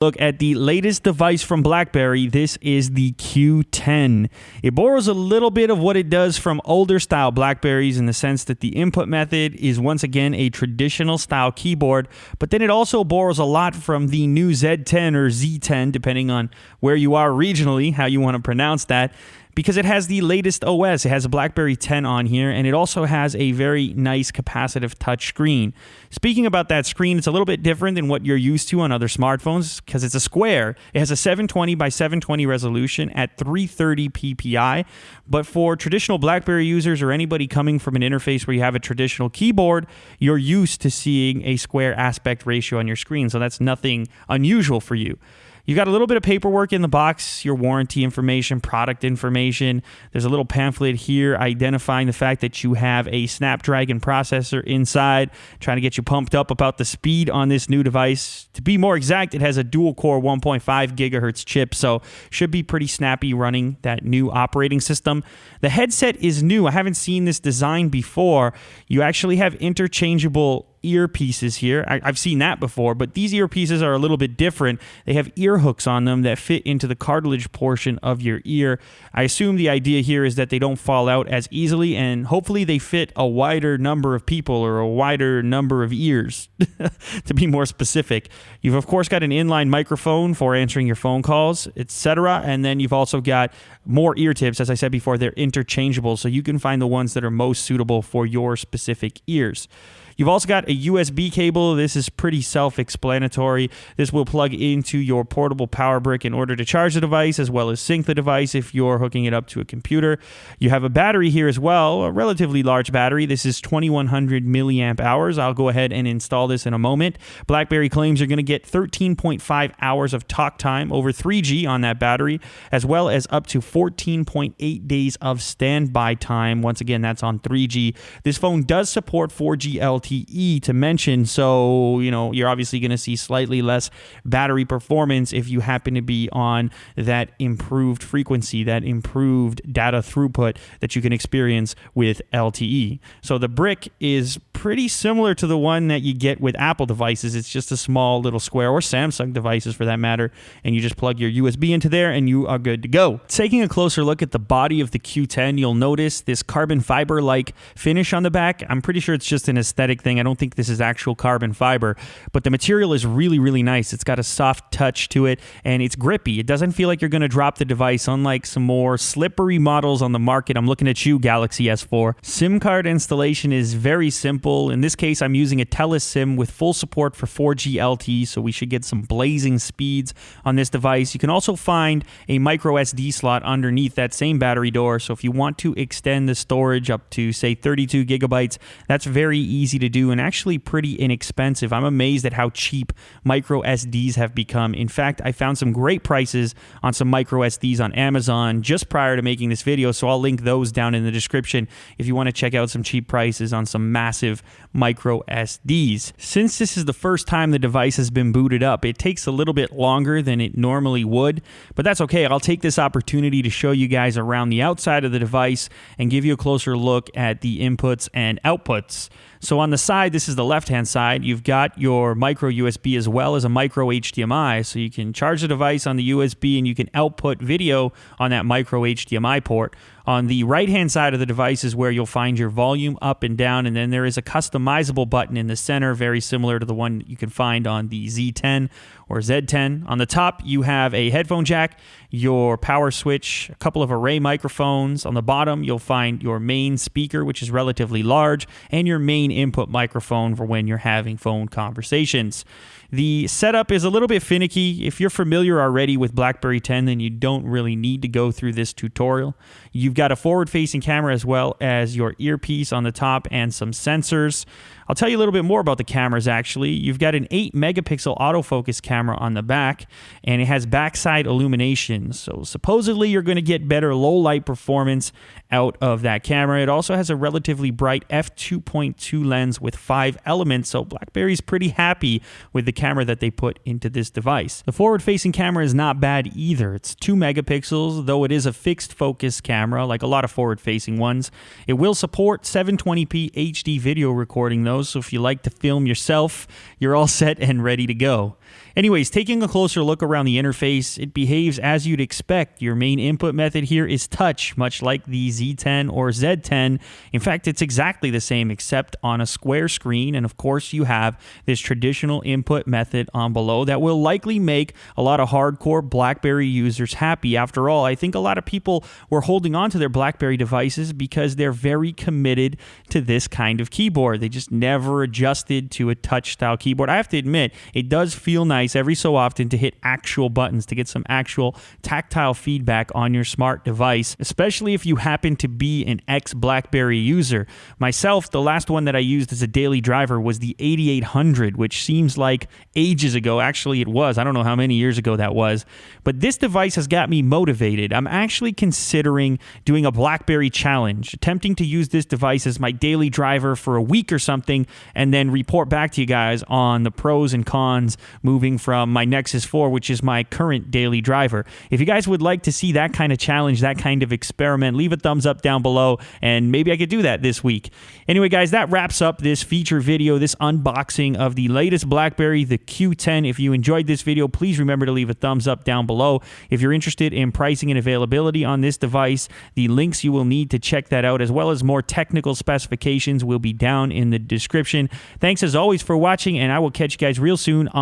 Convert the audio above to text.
Look at the latest device from Blackberry. This is the Q10. It borrows a little bit of what it does from older style Blackberries in the sense that the input method is once again a traditional style keyboard, but then it also borrows a lot from the new Z10 or Z10, depending on where you are regionally, how you want to pronounce that, because it has the latest OS. It has a Blackberry 10 on here, and it also has a very nice capacitive touch screen. Speaking about that screen, it's a little bit different than what you're used to on other smartphones because it's a square. It has a 720 by 720 resolution at 330 ppi, but for traditional Blackberry users or anybody coming from an interface where you have a traditional keyboard, you're used to seeing a square aspect ratio on your screen, so that's nothing unusual for you. You got a little bit of paperwork in the box, your warranty information, product information. There's a little pamphlet here identifying the fact that you have a Snapdragon processor inside, trying to get you pumped up about the speed on this new device. To be more exact, it has a dual-core 1.5 gigahertz chip, so should be pretty snappy running that new operating system. The headset is new. I haven't seen this design before. You actually have interchangeable earpieces here. I've seen that before, but these earpieces are a little bit different. They have ear hooks on them that fit into the cartilage portion of your ear. I assume the idea here is that they don't fall out as easily, and hopefully they fit a wider number of people or a wider number of ears, to be more specific. You've of course got an inline microphone for answering your phone calls, etc., and then you've also got more ear tips. As I said before, they're interchangeable, so you can find the ones that are most suitable for your specific ears. You've also got a USB cable. This is pretty self-explanatory. This will plug into your portable power brick in order to charge the device as well as sync the device if you're hooking it up to a computer. You have a battery here as well, a relatively large battery. This is 2100 milliamp hours. I'll go ahead and install this in a moment. Blackberry claims you're going to get 13.5 hours of talk time over 3G on that battery, as well as up to 14.8 days of standby time. Once again, that's on 3G. This phone does support 4G LTE to mention, so you're obviously going to see slightly less battery performance if you happen to be on that improved frequency, that improved data throughput that you can experience with LTE. So the brick is pretty similar to the one that you get with Apple devices. It's just a small little square, or Samsung devices for that matter, and you just plug your USB into there and you are good to go. Taking a closer look at the body of the Q10, you'll notice this carbon fiber-like finish on the back. I'm pretty sure it's just an aesthetic thing. I don't think this is actual carbon fiber, but the material is really, really nice. It's got a soft touch to it, and it's grippy. It doesn't feel like you're going to drop the device, unlike some more slippery models on the market. I'm looking at you, Galaxy S4. SIM card installation is very simple. In this case, I'm using a Telus SIM with full support for 4G LTE, so we should get some blazing speeds on this device. You can also find a micro SD slot underneath that same battery door, so if you want to extend the storage up to, say, 32 gigabytes, that's very easy to do and actually pretty inexpensive. I'm amazed at how cheap micro SDs have become. In fact, I found some great prices on some micro SDs on Amazon just prior to making this video, so I'll link those down in the description if you want to check out some cheap prices on some massive micro SDs. Since this is the first time the device has been booted up, it takes a little bit longer than it normally would, but that's okay. I'll take this opportunity to show you guys around the outside of the device and give you a closer look at the inputs and outputs. So on the side, this is the left-hand side, you've got your micro USB as well as a micro HDMI, so you can charge the device on the USB and you can output video on that micro HDMI port. On the right-hand side of the device is where you'll find your volume up and down, and then there is a customizable button in the center, very similar to the one you can find on the Z10 or Z10. On the top, you have a headphone jack, your power switch, a couple of array microphones. On the bottom, you'll find your main speaker, which is relatively large, and your main input microphone for when you're having phone conversations. The setup is a little bit finicky. If you're familiar already with Blackberry 10, then you don't really need to go through this tutorial. You've got a forward-facing camera as well as your earpiece on the top and some sensors. I'll tell you a little bit more about the cameras, actually. You've got an 8-megapixel autofocus camera on the back, and it has backside illumination. So supposedly you're going to get better low-light performance out of that camera. It also has a relatively bright f2.2 lens with 5 elements, so BlackBerry's pretty happy with the camera that they put into this device. The forward-facing camera is not bad either. It's 2 megapixels, though it is a fixed focus camera, like a lot of forward-facing ones. It will support 720p HD video recording, though, so if you like to film yourself, you're all set and ready to go. Anyways, taking a closer look around the interface, it behaves as you'd expect. Your main input method here is touch, much like the Z10 or Z10. In fact, it's exactly the same except on a square screen, and of course you have this traditional input method on below that will likely make a lot of hardcore BlackBerry users happy. After all, I think a lot of people were holding on to their BlackBerry devices because they're very committed to this kind of keyboard. They just never adjusted to a touch style keyboard. I have to admit, it does feel nice every so often to hit actual buttons, to get some actual tactile feedback on your smart device, especially if you happen to be an ex-BlackBerry user. Myself, the last one that I used as a daily driver was the 8800, which seems like ages ago. Actually, it was. I don't know how many years ago that was. But this device has got me motivated. I'm actually considering doing a BlackBerry challenge, attempting to use this device as my daily driver for a week or something, and then report back to you guys on the pros and cons moving from my Nexus 4, which is my current daily driver. If you guys would like to see that kind of challenge, that kind of experiment, leave a thumbs up down below, and maybe I could do that this week. Anyway, guys, that wraps up this feature video, this unboxing of the latest BlackBerry, the Q10. If you enjoyed this video, please remember to leave a thumbs up down below. If you're interested in pricing and availability on this device, the links you will need to check that out, as well as more technical specifications, will be down in the description. Thanks as always for watching, and I will catch you guys real soon on